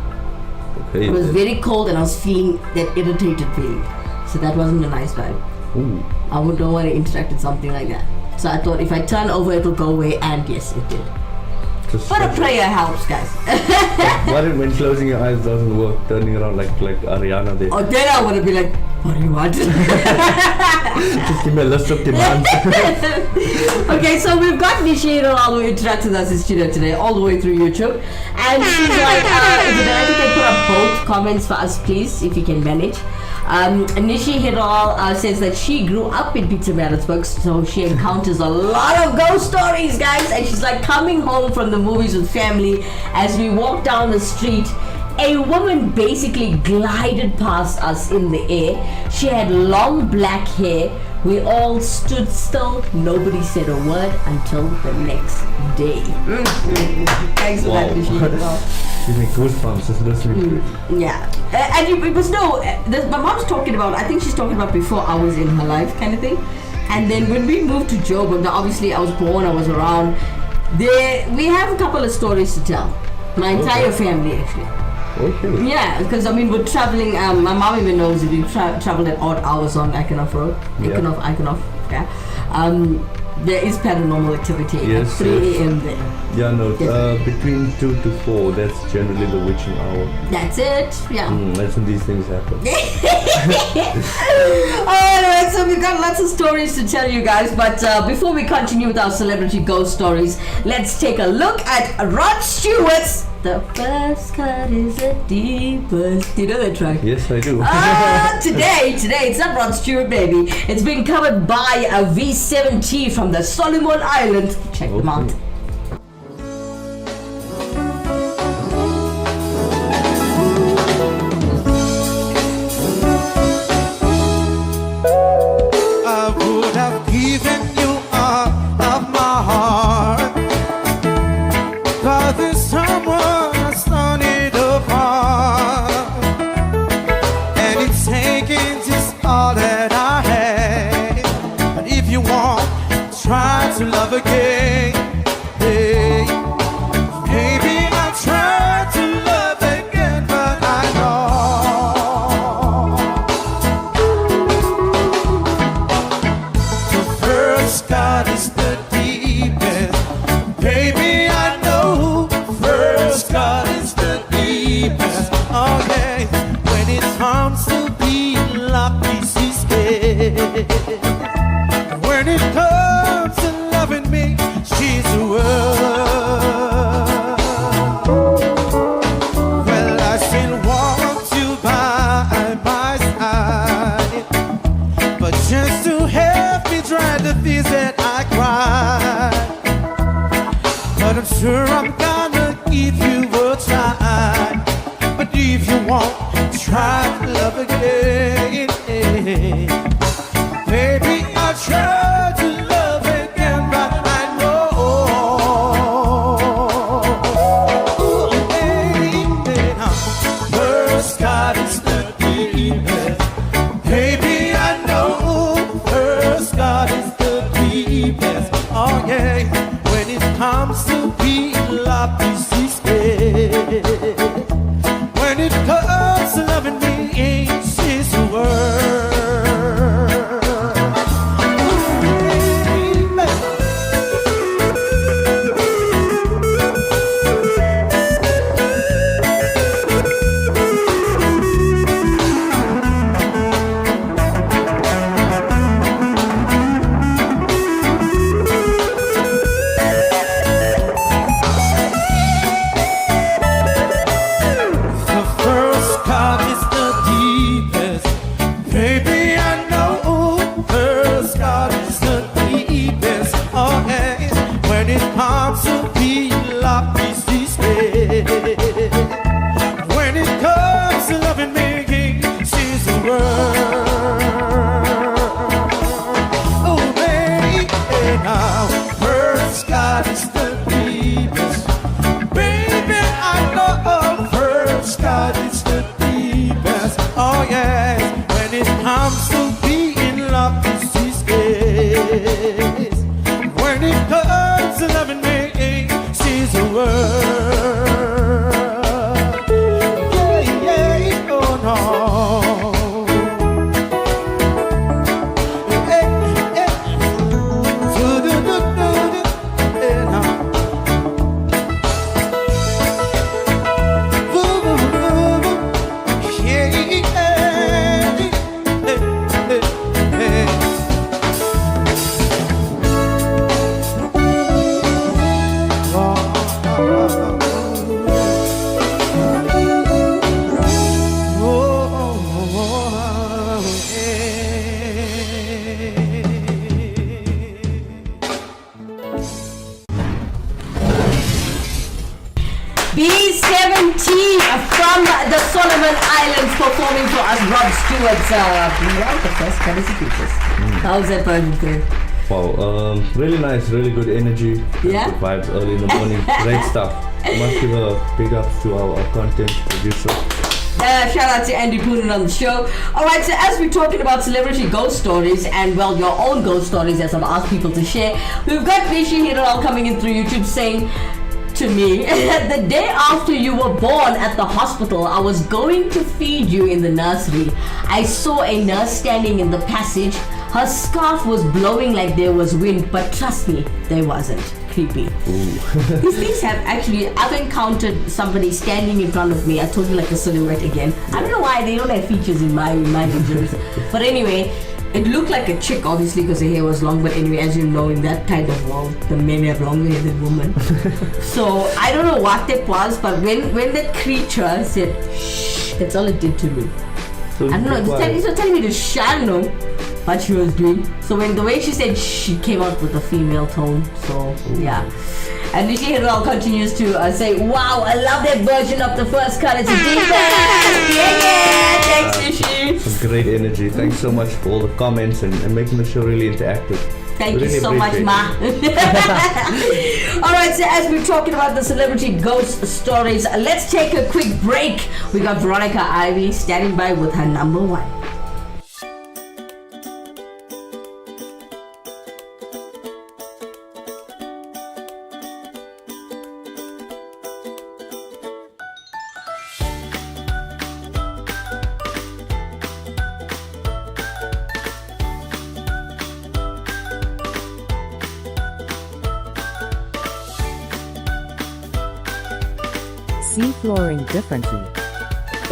Okay. It was very cold and I was feeling that irritated feeling. So that wasn't a nice vibe. Ooh. I don't want to interact with something like that. So I thought if I turn over, it'll go away, and yes, it did. But a prayer helps, guys. What if when closing your eyes doesn't work, turning around like Ariana there? Oh, then I would have been like, what do you want? Just give me a list of demands. Okay, so we've got Nishi Heeralal who interacts with us in studio today, all the way through YouTube. And she's like, if you can put up both comments for us, please, if you can manage. Nishi Heeralal says that she grew up in Pietermaritzburg, so she encounters a lot of ghost stories, guys. And she's like coming home from the movies with family. As we walk down the street, a woman basically glided past us in the air. She had long black hair. We all stood still. Nobody said a word until the next day. Thanks for that, Nishi Heeralal. Give me goosebumps just listening to it. Yeah. And it was my mom's talking about, I think she's talking about before I was in her life kind of thing. And then when we moved to Joburg, now obviously I was born, I was around. We have a couple of stories to tell. My entire family actually. Okay. Yeah, because I mean we're traveling, my mom even knows that we traveled at odd hours on Eikenoff Road. Eikenoff, yeah. There is paranormal activity at 3 a.m. there. Yeah, no, between 2 to 4, that's generally the witching hour. That's it, yeah. That's when these things happen. Alright, so we've got lots of stories to tell you guys, but before we continue with our celebrity ghost stories, let's take a look at Rod Stewart's The First Cut is the Deepest. Do you know that track? Yes, I do. Today, it's not Rod Stewart, baby. It's being covered by a V7T from the Solomon Island. Check them out. I would have given you all of my heart, but this someone has torn it apart, and it's taking just all that I had. But if you want, try to love again. Hey, maybe I'll try to love again, but I know the first cut is the deepest. Baby, I know first cut is the deepest. Okay, when it comes to being loved, she's scared. When it comes to loving me, she's the world. Well, I still want you by my side, but just to help me dry the tears that I cry. But I'm sure I'm gonna give you a try. But if you want, try to love again. Baby, I'll try to love again, but I know comes to being love is this way. When it comes to loving me, she's the word. Performing for us, Rob Stewart's the first courtesy features. How's that project going? Wow, really nice, really good energy. Yeah? Good vibes early in the morning. Great stuff. Must give a big ups to our content producer. Shout out to Andy Poonen on the show. Alright, so as we're talking about celebrity ghost stories and, well, your own ghost stories as I've asked people to share, we've got Nishi Heeralal coming in through YouTube saying to me, the day after you were born at the hospital, I was going to feed you in the nursery. I saw a nurse standing in the passage. Her scarf was blowing like there was wind, but trust me, there wasn't. Creepy. These things have actually, I've encountered somebody standing in front of me. I told you, like a silhouette again. I don't know why they don't have features in my visions. But anyway, it looked like a chick, obviously, because her hair was long. But anyway, as you know, in that kind of world, the men have longer hair than women. So I don't know what that was, but when that creature said, shh, that's all it did to me. So I don't know, it's telling me to shh, I don't know what she was doing. So when the way she said shh, she came out with a female tone. So yeah. And Nishi Heeralal continues to say, wow, I love that version of the first cut. It's a deep yeah, thanks Nishi. Some great energy. Thanks so much for all the comments and making the show really interactive. Thank you so much, Ma. Alright, so as we're talking about the celebrity ghost stories, let's take a quick break. We got Veronica Ivy standing by with her number one. See flooring differently.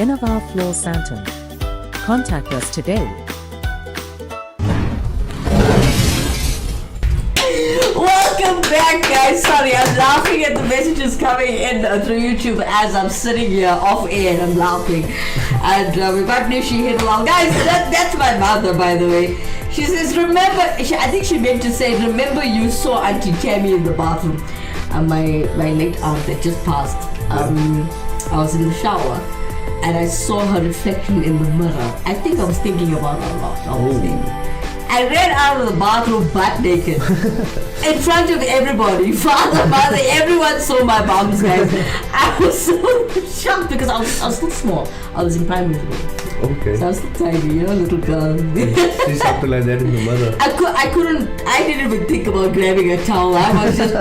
Innova Floor Santon. Contact us today. Welcome back, guys. Sorry, I'm laughing at the messages coming in through YouTube as I'm sitting here off air and I'm laughing. And we got Nishi Heeralal. Guys, that's my mother, by the way. She says, remember, I think she meant to say, remember you saw Auntie Tammy in the bathroom. My late aunt that just passed. I was in the shower and I saw her reflection in the mirror. I think I was thinking about her a lot, honestly. I ran out of the bathroom butt naked. In front of everybody. Father, mother, everyone saw my bums, guys. I was so shocked because I was still small. I was in primary school. Okay. So I was still tiny, little girl. See something like that in your mother. I didn't even think about grabbing a towel. I was just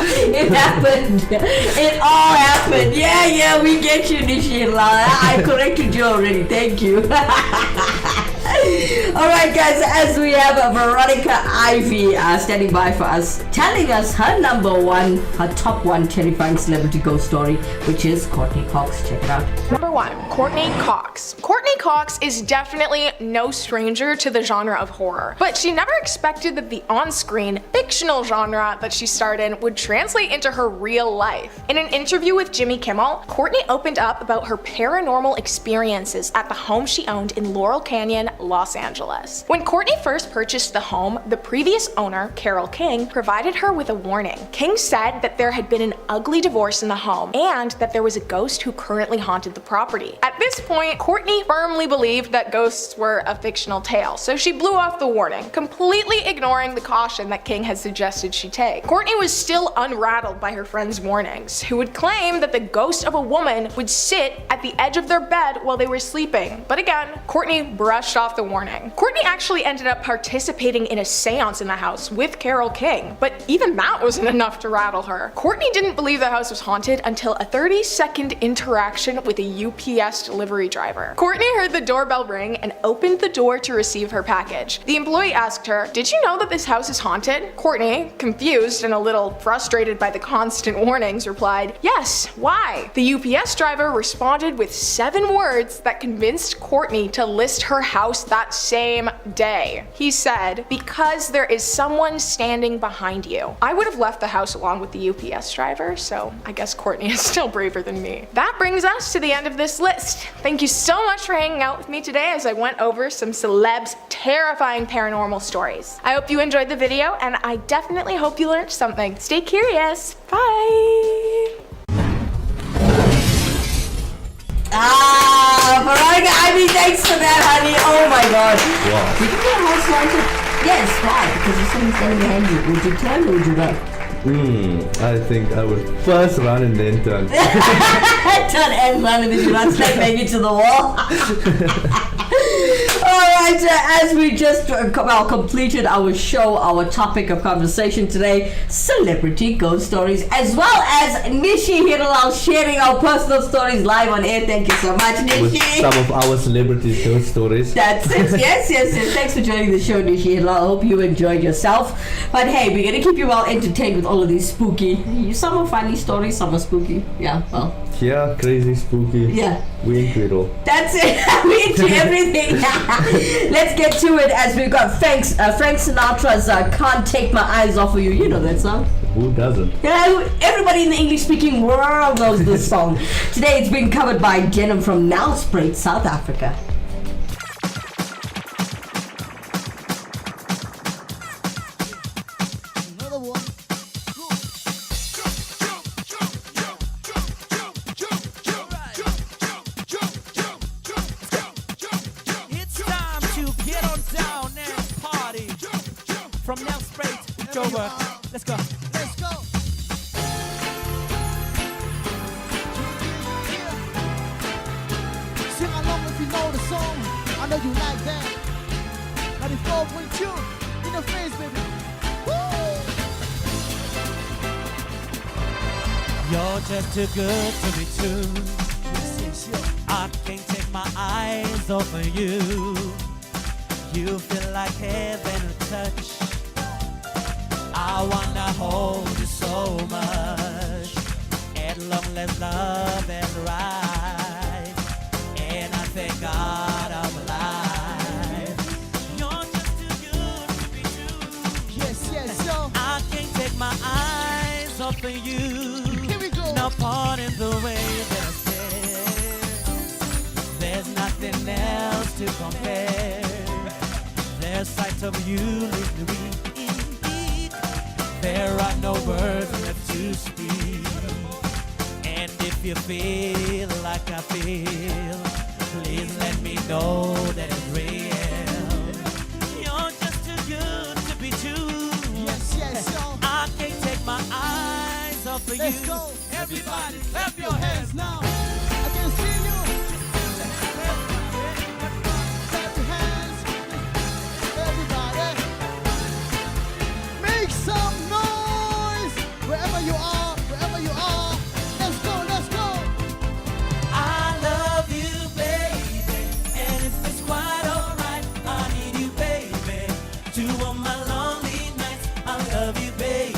It happened. It all happened. Yeah, we get you, Nishi. I corrected you already. Thank you. Alright guys, as we have Veronica Ivy standing by for us, telling us her top one terrifying celebrity ghost story, which is Courtney Cox. Check it out. Number 1, Courtney Cox. Courtney Cox is definitely no stranger to the genre of horror, but she never expected that the on-screen, fictional genre that she starred in would translate into her real life. In an interview with Jimmy Kimmel, Courtney opened up about her paranormal experiences at the home she owned in Laurel Canyon, Los Angeles. When Courtney first purchased the home, the previous owner, Carol King, provided her with a warning. King said that there had been an ugly divorce in the home and that there was a ghost who currently haunted the property. At this point, Courtney firmly believed that ghosts were a fictional tale, so she blew off the warning, completely ignoring the caution that King had suggested she take. Courtney was still unrattled by her friends' warnings, who would claim that the ghost of a woman would sit at the edge of their bed while they were sleeping. But again, Courtney brushed off the warning. Courtney actually ended up participating in a seance in the house with Carol King, but even that wasn't enough to rattle her. Courtney didn't believe the house was haunted until a 30-second interaction with a UPS delivery driver. Courtney heard the doorbell ring and opened the door to receive her package. The employee asked her, "Did you know that this house is haunted?" Courtney, confused and a little frustrated by the constant warnings, replied, "Yes, why?" The UPS driver responded with 7 words that convinced Courtney to list her house that same day. He said, "Because there is someone standing behind you." I would have left the house along with the UPS driver, so I guess Courtney is still braver than me. That brings us to the end of this list. Thank you so much for hanging out with me today as I went over some celebs' terrifying paranormal stories. I hope you enjoyed the video, and I definitely hope you learned something. Stay curious. Bye! Veronica Ivy, thanks for that, honey. Oh my god. Wow. Did you get a house haunted? Yes, why? Because there's someone standing behind you. Would you turn or would you run? I think I would first run and then turn. Turn and run and then you run straight maybe to the wall. Alright, as we just completed our show, our topic of conversation today, celebrity ghost stories, as well as Nishi Heeralal sharing our personal stories live on air. Thank you so much, Nishi. With some of our celebrity ghost stories. That's it. Yes. Thanks for joining the show, Nishi Heeralal. I hope you enjoyed yourself. But hey, we're going to keep you well entertained with all of these spooky, some are funny stories, some are spooky. Yeah, well. Yeah, crazy, spooky. Yeah. We into it all. That's it. We into everything. Let's get to it as we've got Frank Sinatra's Can't Take My Eyes Off of You. You know that song? Who doesn't? Yeah, everybody in the English-speaking world knows this song. Today it's been covered by Jenna from Nelspruit, South Africa. From Nelspruit, Joburg. Let's go. Let's go. Sing along if you know the song. I know you like that. 94.2 in the face, baby. Woo! You're just too good to be true. I can't take my eyes off of you. You feel like heaven to touch. I wanna hold you so much. At long last love is right, and I thank God I'm alive. You're just too good to be true. Yes, yo. I can't take my eyes off of you. Here we go. No part in the way that I stare. There's nothing else to compare. The sight of you leaves me weak. There are no words left to speak. And if you feel like I feel, please let me know that it's real. Let's go. Everybody, clap your hands now. I can see you. Clap your hands. Everybody. Make some noise. Wherever you are, wherever you are. Let's go, let's go. I love you, baby. And if it's quite alright, I need you, baby. To all my lonely nights, I love you, baby.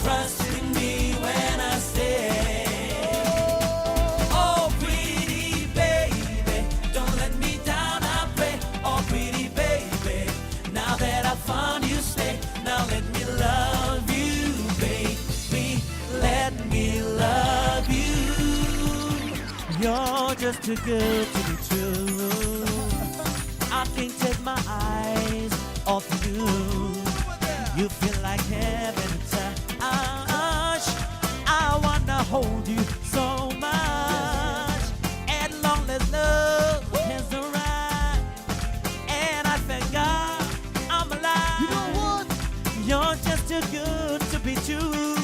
Trust in me when I say, oh pretty baby, don't let me down, I pray. Oh pretty baby, now that I found you, stay. Now let me love you, baby. Let me love you. You're just too good to be true. I can't take my eyes off you. You feel like heaven to touch. I wanna hold you so much. As long as love has arrived, and I thank God I'm alive. You know what? You're just too good to be true.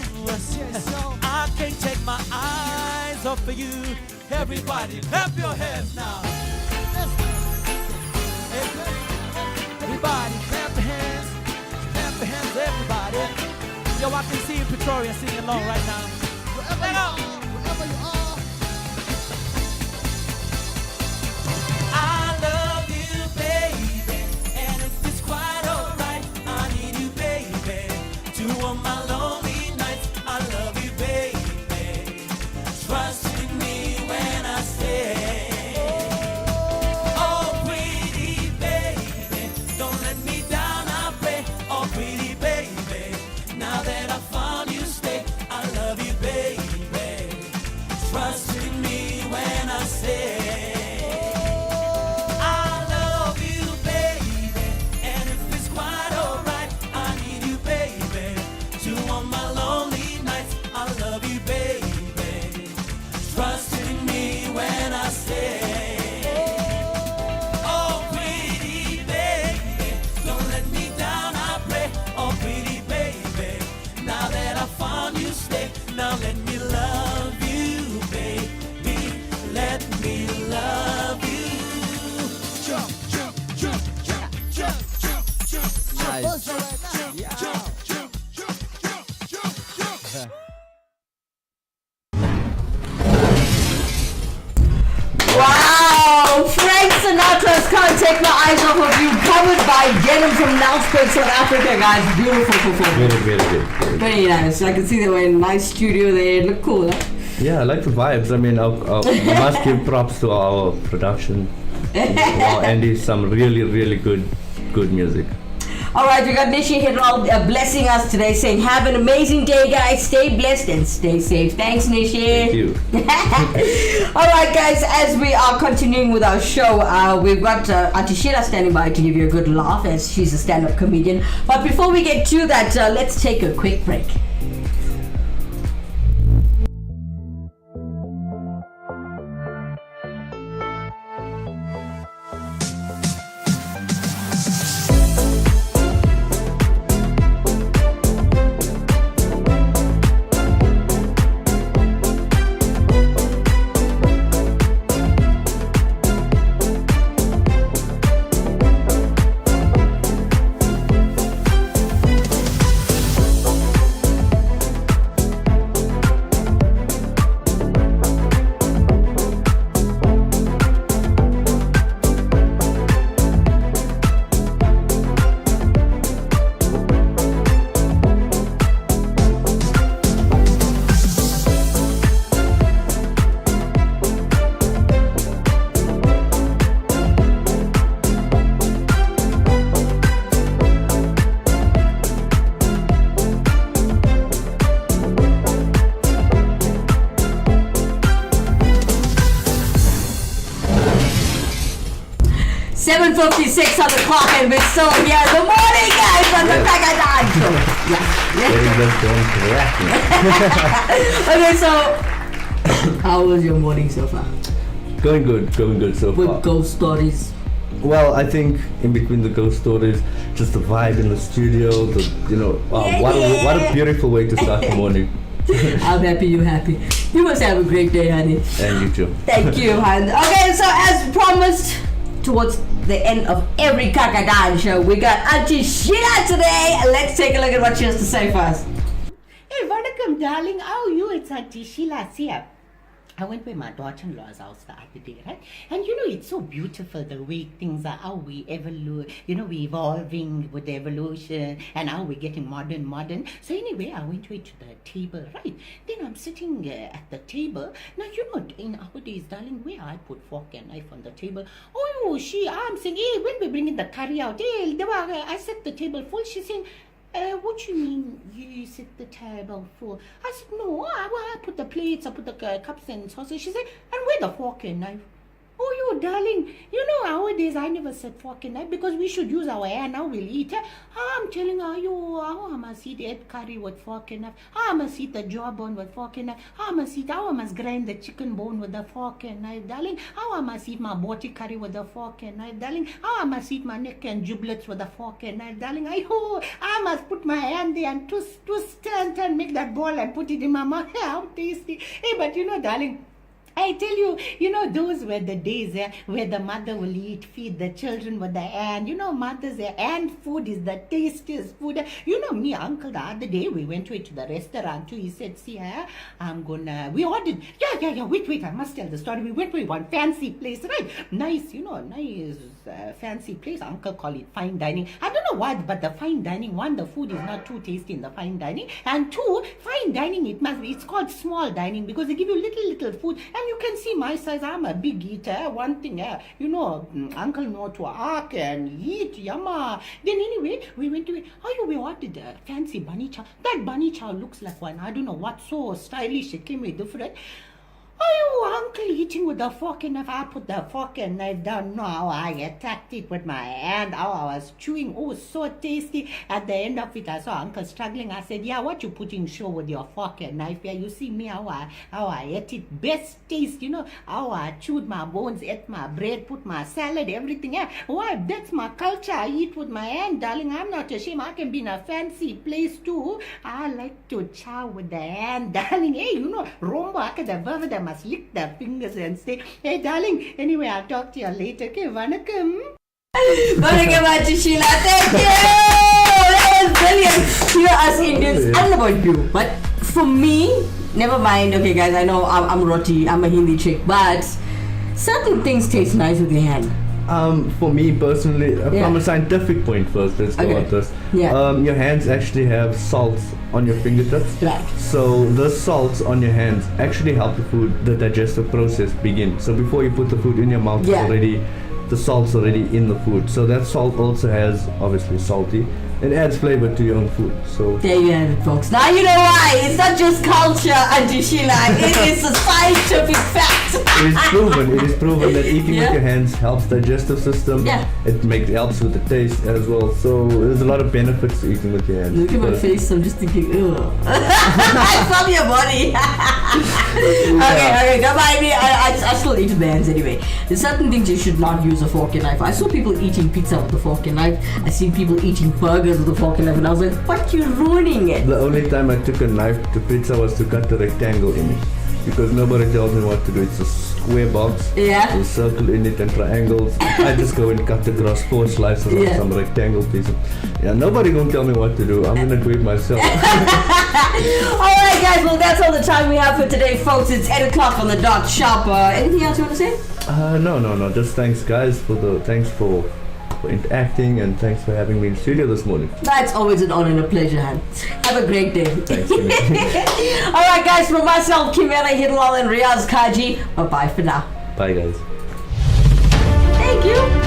I can't take my eyes off of you. Everybody, clap your hands now. Everybody, clap your hands. Clap your hands, everybody. Yo, I can see you, Pretoria, singing along right now. Wherever you are. I love you, baby. And if it's quite alright, I need you, baby. To all my lonely nights, I love you, baby. Trust in me when I say, oh pretty baby, don't let me down, I pray. Oh pretty baby, now that I found you, stay. I love you, baby. Trust in me when I say, I love you, baby. And if it's quite alright, I need you, baby. To all my lonely nights, I love you, baby. Trust in me when I say, oh pretty baby, don't let me down, I pray. Oh pretty baby, now that I found you, stay. Now let me love you, baby. Let me love you. Jump, jump, jump, jump, jump, jump, jump. Nice. Jump, jump, jump, jump, jump, jump. Wow! Frank Sinatra's Can't Take My Eyes Off of You, covered by Denim from Nelspruit, South Africa, guys. Beautiful performance. Very good. Very nice. I can see they were in a nice studio there. Look cool, huh? Yeah, I like the vibes. I mean, I must give props to our production. Wow, Andy, some really good music. Alright, we got Nishi Heeralal blessing us today, saying, have an amazing day, guys. Stay blessed and stay safe. Thanks, Nishi. Thank you. Alright, guys, as we are continuing with our show, we've got Auntie Sheila standing by to give you a good laugh, as she's a stand-up comedian. But before we get to that, let's take a quick break. .56 on the clock, and we're still here. Good morning, guys, on the Cajee show. Okay, so how was your morning so far? Going good so far. With ghost stories. Well, I think in between the ghost stories, just the vibe in the studio, what a beautiful way to start the morning. I'm happy you're happy. You must have a great day, honey. And you too. Thank you, hon. Okay, so as promised, towards the end of every Kakadan show, we got Auntie Sheila today. Let's take a look at what she has to say for us. Hey, Vadakam, darling. How are you? It's Auntie Sheila here. I went by my daughter-in-law's house the other day, right? And you know, it's so beautiful the way things are, how we evolve, you know, we're evolving with the evolution and how we're getting modern. So anyway, I went to the table, right? Then I'm sitting at the table. Now, you know, in our days, darling, where I put fork and knife on the table. Oh, I'm saying, hey, when we bringing the curry out, hey, I set the table full. She's saying, what do you mean you set the table full? I said, no, I put the plates, I put the cups and sauces. She said, and where the fork and knife? Oh, you darling, you know, nowadays I never said fork and knife because we should use our hand. Now we'll eat. I'm telling her, I must eat egg curry with fork and knife. I must eat the jawbone with fork and knife. I must grind the chicken bone with the fork and knife, darling. I must eat my boti curry with the fork and knife, darling. I must eat my neck and giblets with the fork and knife, darling. I must put my hand there and twist and make that ball and put it in my mouth. How tasty. Hey, but you know, darling, I tell you, you know, those were the days where the mother will feed the children with the hand. You know, mother's hand food is the tastiest food. You know, me, uncle, the other day, we went to the restaurant too. He said, see, we ordered. Yeah, wait, I must tell the story. We went to one fancy place, right? Nice, you know, fancy place. Uncle call it fine dining. I don't know what, but the fine dining, one, the food is not too tasty in the fine dining. And two, fine dining, it's called small dining because they give you little food. And you can see my size, I'm a big eater. One thing, you know, uncle know to arc and eat, yama. Then anyway, we went to we ordered a fancy bunny chow. That bunny chow looks like one, I don't know what, so stylish, it came with different. Oh, uncle eating with the fork and knife. I put the fork and knife down. Now I attacked it with my hand. How I was chewing. Oh, so tasty. At the end of it, I saw uncle struggling. I said, yeah, what you putting show with your fork and knife? Yeah, you see me, how I ate it. Best taste, you know, how I chewed my bones, ate my bread, put my salad, everything. Yeah, why, that's my culture. I eat with my hand, darling. I'm not ashamed. I can be in a fancy place too. I like to chow with the hand, darling. Hey, you know, Rombo, I can must lick their fingers and say, hey darling, anyway, I'll talk to you later. Okay, Vanakkam. Vanakkam, Auntie Sheila. Thank you. That was brilliant. You know, us Indians, I don't know about you, but for me, never mind. Okay, guys, I know I'm roti, I'm a Hindi chick, but certain things taste nice with your hand. For me personally, from a scientific point first, let's go on this. Yeah. Your hands actually have salts on your fingertips. Right. So the salts on your hands actually help the digestive process begin. So before you put the food in your mouth, the salt's already in the food. So that salt also has, obviously salty, it adds flavor to your own food. So there you have it, folks. Now you know why. It's not just culture, Auntie Sheila. It is a scientific fact. It is proven that eating with your hands helps digestive system. Yeah. It helps with the taste as well. So there's a lot of benefits to eating with your hands. Look at my face. I'm just thinking, ugh. I love your body. Okay, don't mind me. I still eat with my hands anyway. There's certain things you should not use a fork and knife. I saw people eating pizza with a fork and knife. I seen people eating burgers with a fork and knife, and I was like, what, you ruining it? The only time I took a knife to pizza was to cut the rectangle in it, because nobody tells me what to do. It's a square box, yeah, with a circle in it and triangles. I just go and cut across 4 slices of some rectangle piece. Yeah, nobody gonna tell me what to do. I'm gonna do it myself. Alright guys, well that's all the time we have for today, folks. It's 8 o'clock on the dot sharp. Anything else you want to say? No. Just thanks guys for interacting, and thanks for having me in the studio this morning. That's always an honor and a pleasure, Han. Have a great day. Thanks. Alright guys, from myself, Kimera, Heeralal and Riaz, Cajee, bye-bye for now. Bye guys. Thank you.